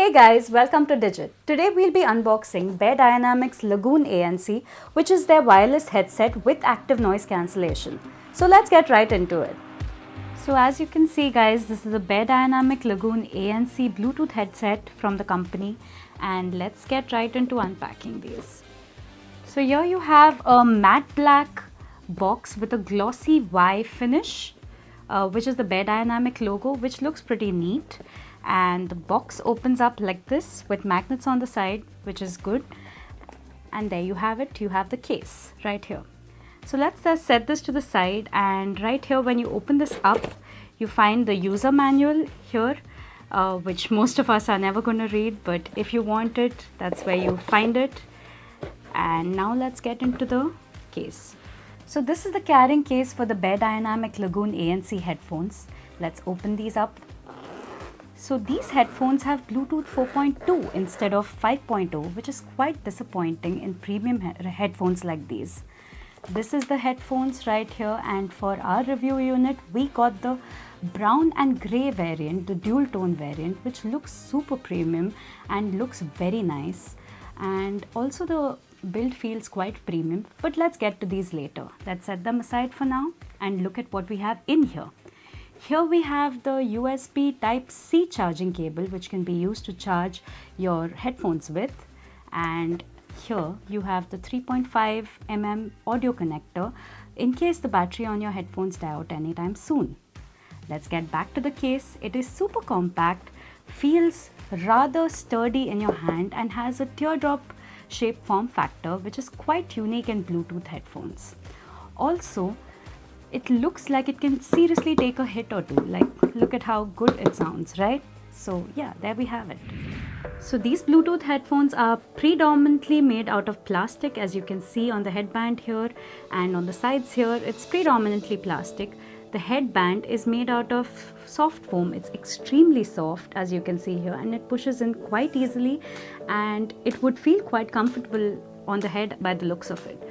Hey guys, welcome to Digit. Today we'll be unboxing Beyerdynamic's Lagoon ANC, which is their wireless headset with active noise cancellation. So let's get right into it. So as you can see guys, this is the Beyerdynamic Lagoon ANC Bluetooth headset from the company, and let's get right into unpacking these. So here you have a matte black box with a glossy Y finish, which is the Beyerdynamic logo, which looks pretty neat. And the box opens up like this with magnets on the side, which is good. And there you have it, you have the case right here. So let's just set this to the side, and right here when you open this up, you find the user manual here, which most of us are never going to read, but if you want it, that's where you find it. And now let's get into the case. So this is the carrying case for the Beyerdynamic Lagoon ANC headphones. Let's open these up. So these headphones have Bluetooth 4.2 instead of 5.0, which is quite disappointing in premium headphones like these. This is the headphones right here, and for our review unit, we got the brown and grey variant, the dual tone variant, which looks super premium and looks very nice. And also the build feels quite premium, but let's get to these later. Let's set them aside for now and look at what we have in here. Here we have the USB Type-C charging cable, which can be used to charge your headphones with. And here you have the 3.5 mm audio connector in case the battery on your headphones die out anytime soon. Let's get back to the case. It is super compact, feels rather sturdy in your hand, and has a teardrop shape form factor, which is quite unique in Bluetooth headphones. Also, it looks like it can seriously take a hit or two. Like, look at how good it sounds, right? So yeah, there we have it. So these Bluetooth headphones are predominantly made out of plastic, as you can see on the headband here, and on the sides here it's predominantly plastic. The headband is made out of soft foam. It's extremely soft, as you can see here, and it pushes in quite easily, and it would feel quite comfortable on the head by the looks of it.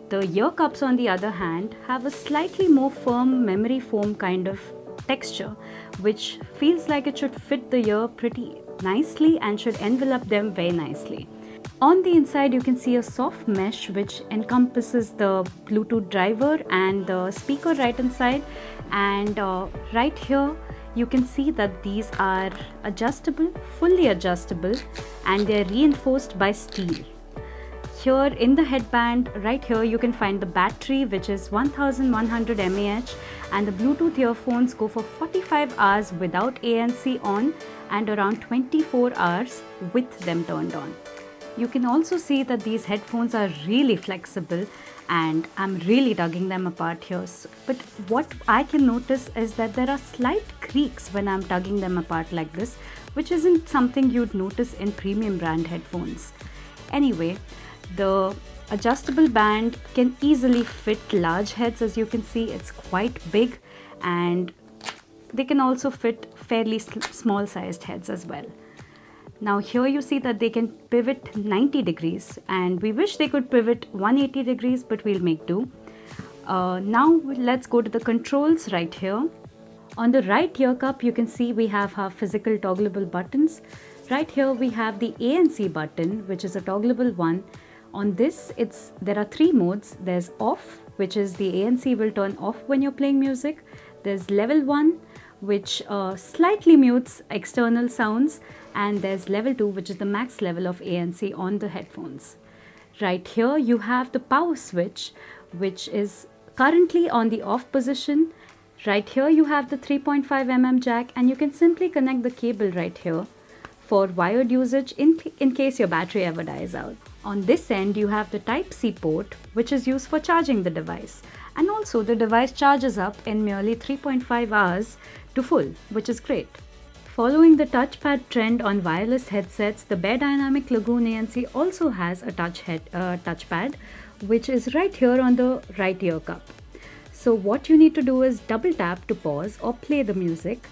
The ear cups, on the other hand, have a slightly more firm memory foam kind of texture, which feels like it should fit the ear pretty nicely and should envelop them very nicely. On the inside, you can see a soft mesh which encompasses the Bluetooth driver and the speaker right inside. And right here, you can see that these are adjustable, fully adjustable, and they're reinforced by steel. Here in the headband, right here, you can find the battery, which is 1100 mAh, and the Bluetooth earphones go for 45 hours without ANC on and around 24 hours with them turned on. You can also see that these headphones are really flexible, and I'm really tugging them apart here. But what I can notice is that there are slight creaks when I'm tugging them apart like this, which isn't something you'd notice in premium brand headphones. Anyway, the adjustable band can easily fit large heads. As you can see, it's quite big, and they can also fit fairly small sized heads as well. Now here you see that they can pivot 90 degrees, and we wish they could pivot 180 degrees, but we'll make do. Now let's go to the controls right here. On the right ear cup, you can see we have our physical toggleable buttons. Right here we have the ANC button, which is a toggleable one. On this, there are three modes. There's off, which is the ANC will turn off when you're playing music. There's level 1, which slightly mutes external sounds, and there's level 2, which is the max level of ANC on the headphones. Right here you have the power switch, which is currently on the off position. Right here you have the 3.5 mm jack, and you can simply connect the cable right here for wired usage in case your battery ever dies out. On this end, you have the Type-C port, which is used for charging the device. And also the device charges up in merely 3.5 hours to full, which is great. Following the touchpad trend on wireless headsets, the Beyerdynamic Lagoon ANC also has a touchpad, which is right here on the right ear cup. So what you need to do is double tap to pause or play the music.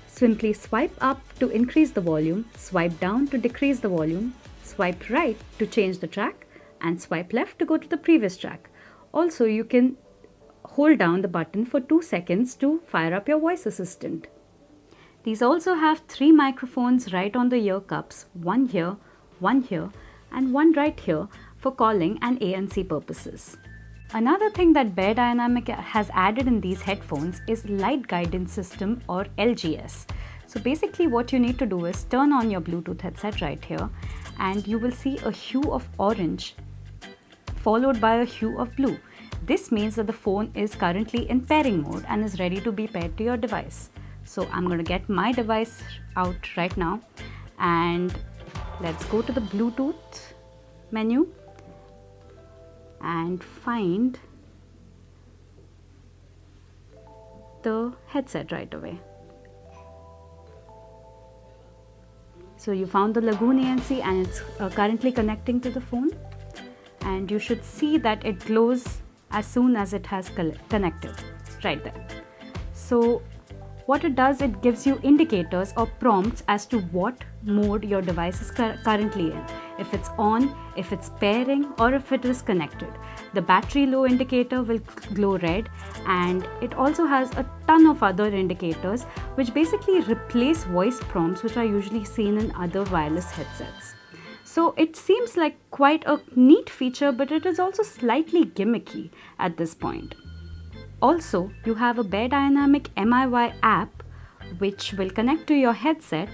Simply swipe up to increase the volume, swipe down to decrease the volume, swipe right to change the track, and swipe left to go to the previous track. Also, you can hold down the button for 2 seconds to fire up your voice assistant. These also have 3 microphones right on the ear cups, one here, and one right here for calling and ANC purposes. Another thing that Beyerdynamic has added in these headphones is Light Guidance System, or LGS. So basically what you need to do is turn on your Bluetooth headset right here, and you will see a hue of orange followed by a hue of blue. This means that the phone is currently in pairing mode and is ready to be paired to your device. So I'm going to get my device out right now, and let's go to the Bluetooth menu and find the headset right away. So you found the Lagoon ANC, and it's currently connecting to the phone, and you should see that it glows as soon as it has connected right there. So what it does, it gives you indicators or prompts as to what mode your device is currently in. If it's on, if it's pairing, or if it is connected. The battery low indicator will glow red, and it also has a ton of other indicators which basically replace voice prompts which are usually seen in other wireless headsets. So it seems like quite a neat feature, but it is also slightly gimmicky at this point. Also, you have a Beyerdynamic MIY app which will connect to your headset,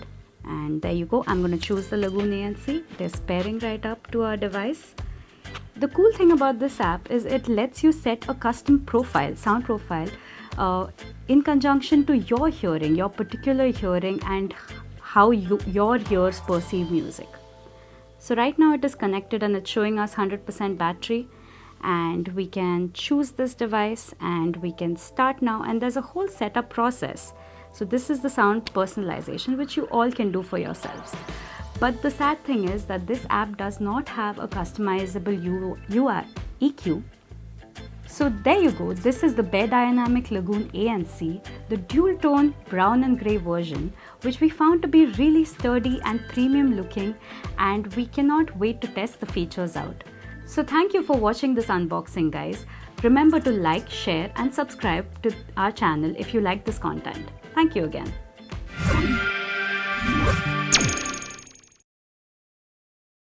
and there you go. I'm going to choose the Lagoon ANC. It is pairing right up to our device. The cool thing about this app is it lets you set a custom profile, sound profile, in conjunction to your hearing, your particular hearing, and how your ears perceive music. So right now it is connected and it's showing us 100% battery, and we can choose this device and we can start now, and there's a whole setup process. So this is the sound personalization which you all can do for yourselves. But the sad thing is that this app does not have a customizable EQ. So there you go, this is the Beyerdynamic Lagoon ANC, the dual tone brown and grey version, which we found to be really sturdy and premium looking, and we cannot wait to test the features out. So thank you for watching this unboxing, guys. Remember to like, share and subscribe to our channel if you like this content. Thank you again.